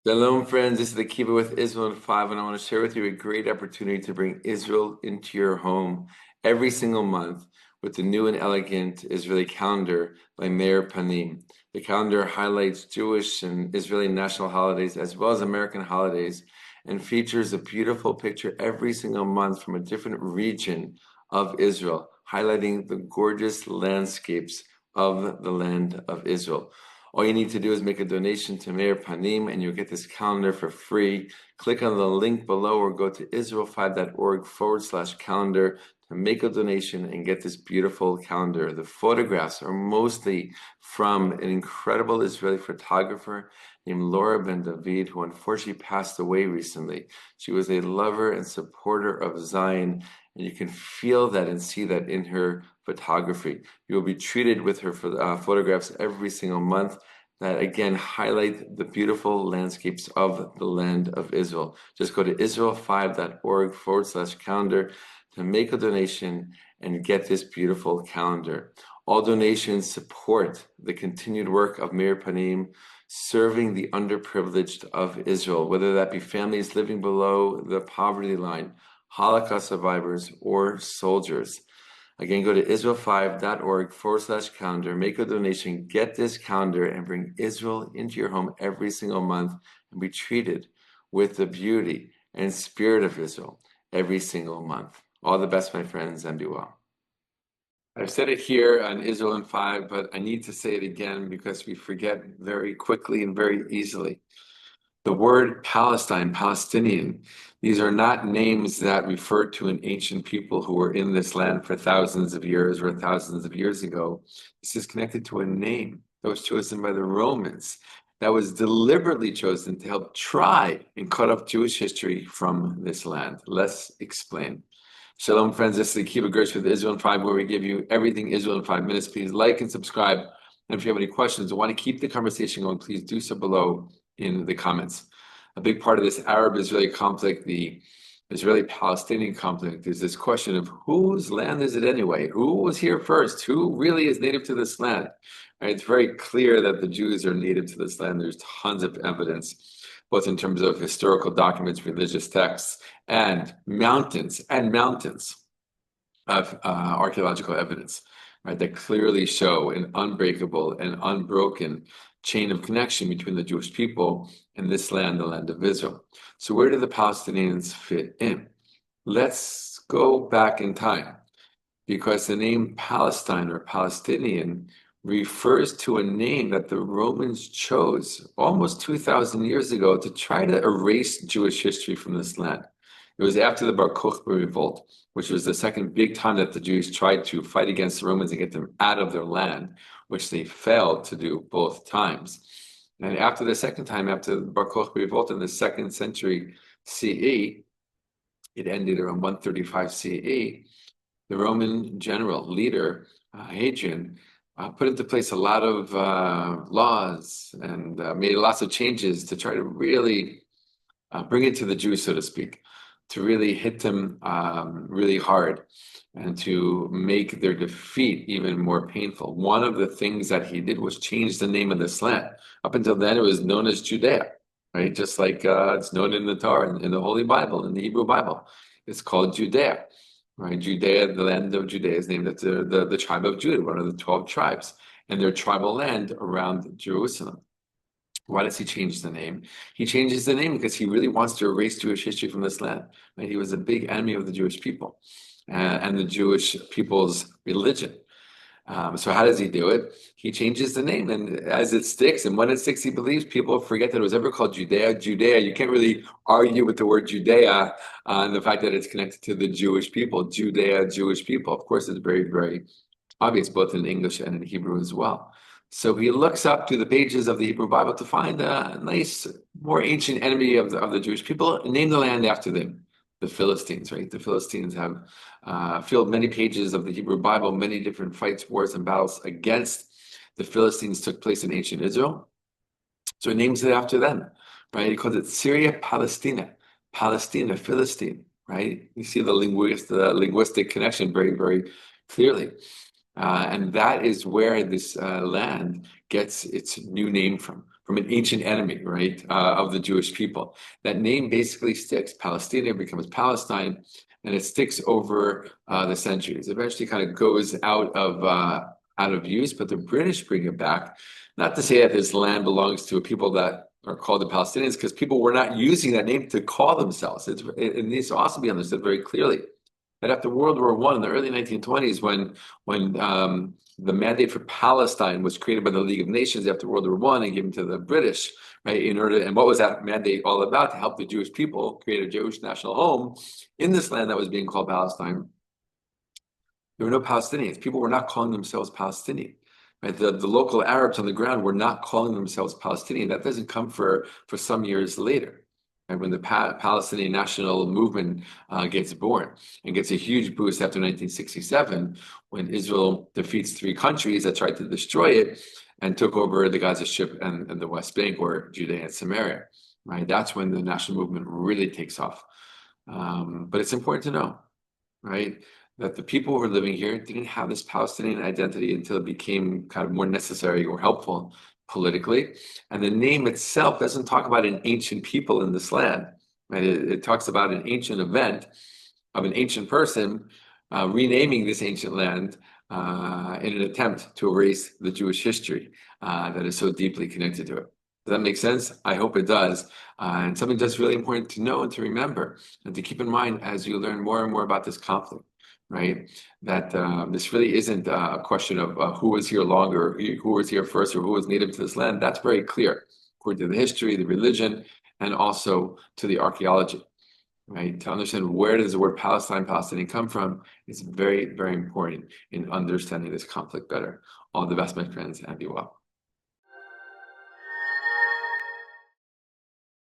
Shalom, friends. This is the Kiva with Israel in 5, and I want to share with you a great opportunity to bring Israel into your home every single month with the new and elegant Israeli calendar by Meir Panim. The calendar highlights Jewish and Israeli national holidays as well as American holidays and features a beautiful picture every single month from a different region of Israel, highlighting the gorgeous landscapes of the land of Israel. All you need to do is make a donation to Meir Panim and you'll get this calendar for free. Click on the link below or go to israel5.org/calendar to make a donation and get this beautiful calendar. The photographs are mostly from an incredible Israeli photographer named Laura Ben David, who unfortunately passed away recently. She was a lover and supporter of Zion, and you can feel that and see that in her photography. You will be treated with her photographs every single month that again highlight the beautiful landscapes of the land of Israel. Just go to israel5.org/calendar to make a donation and get this beautiful calendar. All donations support the continued work of Meir Panim, serving the underprivileged of Israel, whether that be families living below the poverty line, Holocaust survivors, or soldiers. Again, go to israel5.org/calendar, make a donation, get this calendar, and bring Israel into your home every single month and be treated with the beauty and spirit of Israel every single month. All the best, my friends, and be well. I've said it here on Israel in 5, but I need to say it again because we forget very quickly and very easily. The word Palestine, Palestinian, these are not names that refer to an ancient people who were in this land for thousands of years or thousands of years ago. This is connected to a name that was chosen by the Romans, that was deliberately chosen to help try and cut off Jewish history from this land. Let's explain. Shalom, friends. This is the Kiva Gersh with Israel in 5, where we give you everything Israel in 5 minutes. Please like and subscribe. And if you have any questions or want to keep the conversation going, please do so below in the comments. A big part of this Arab-Israeli conflict, the Israeli-Palestinian conflict, is this question of whose land is it anyway? Who was here first? Who really is native to this land? Right? It's very clear that the Jews are native to this land. There's tons of evidence, both in terms of historical documents, religious texts, and mountains of archaeological evidence, right, that clearly show an unbreakable and unbroken chain of connection between the Jewish people and this land, the land of Israel. So where do the Palestinians fit in? Let's go back in time, because the name Palestine or Palestinian refers to a name that the Romans chose almost 2,000 years ago to try to erase Jewish history from this land. It was after the Bar Kokhba revolt, which was the second big time that the Jews tried to fight against the Romans and get them out of their land, which they failed to do both times. And after the second time, after the Bar Kokhba revolt in the 2nd century CE, it ended around 135 CE, the Roman general leader, Hadrian, put into place a lot of laws and made lots of changes to try to really bring it to the Jews, so to speak, to really hit them really hard and to make their defeat even more painful. One of the things that he did was change the name of this land. Up until then, it was known as Judea, right? Just like it's known in the Torah, in the Holy Bible, in the Hebrew Bible. It's called Judea, right? Judea, the land of Judea, is named after the tribe of Judah, one of the 12 tribes, and their tribal land around Jerusalem. Why does he change the name? He changes the name because he really wants to erase Jewish history from this land. Right? He was a big enemy of the Jewish people and the Jewish people's religion. So how does he do it? He changes the name, and as it sticks, and when it sticks, he believes people forget that it was ever called Judea. Judea, you can't really argue with the word Judea and the fact that it's connected to the Jewish people. Judea, Jewish people. Of course, it's very, very obvious, both in English and in Hebrew as well. So he looks up to the pages of the Hebrew Bible to find a nice, more ancient enemy of the Jewish people and name the land after them, the Philistines, right? The Philistines have filled many pages of the Hebrew Bible. Many different fights, wars, and battles against the Philistines took place in ancient Israel. So he names it after them, right? He calls it Syria, Palestina, Philistine, right? You see the linguistic connection very, very clearly. And that is where this land gets its new name from. from an ancient enemy, right, of the Jewish people. That name basically sticks. Palestina becomes Palestine, and it sticks over the centuries. Eventually, kind of goes out of use, but the British bring it back. Not to say that this land belongs to a people that are called the Palestinians, because people were not using that name to call themselves. It needs to also be understood very clearly that after World War I in the early 1920s, when the mandate for Palestine was created by the League of Nations after World War I and given to the British, right? And what was that mandate all about? To help the Jewish people create a Jewish national home in this land that was being called Palestine. There were no Palestinians. People were not calling themselves Palestinian. Right? The local Arabs on the ground were not calling themselves Palestinian. That doesn't come for some years later. And when the Palestinian national movement gets born and gets a huge boost after 1967, when Israel defeats three countries that tried to destroy it and took over the Gaza Strip and the West Bank, or Judea and Samaria, right? That's when the national movement really takes off. But it's important to know, right, that the people who were living here didn't have this Palestinian identity until it became kind of more necessary or helpful politically. And the name itself doesn't talk about an ancient people in this land, right? It talks about an ancient event of an ancient person renaming this ancient land in an attempt to erase the Jewish history that is so deeply connected to it. Does that make sense? I hope it does. And something that's really important to know and to remember and to keep in mind as you learn more and more about this conflict, right? That this really isn't a question of who was here longer, who was here first, or who was native to this land. That's very clear, according to the history, the religion, and also to the archaeology, right? To understand where does the word Palestinian come from is very, very important in understanding this conflict better. All the best, my friends, and be well.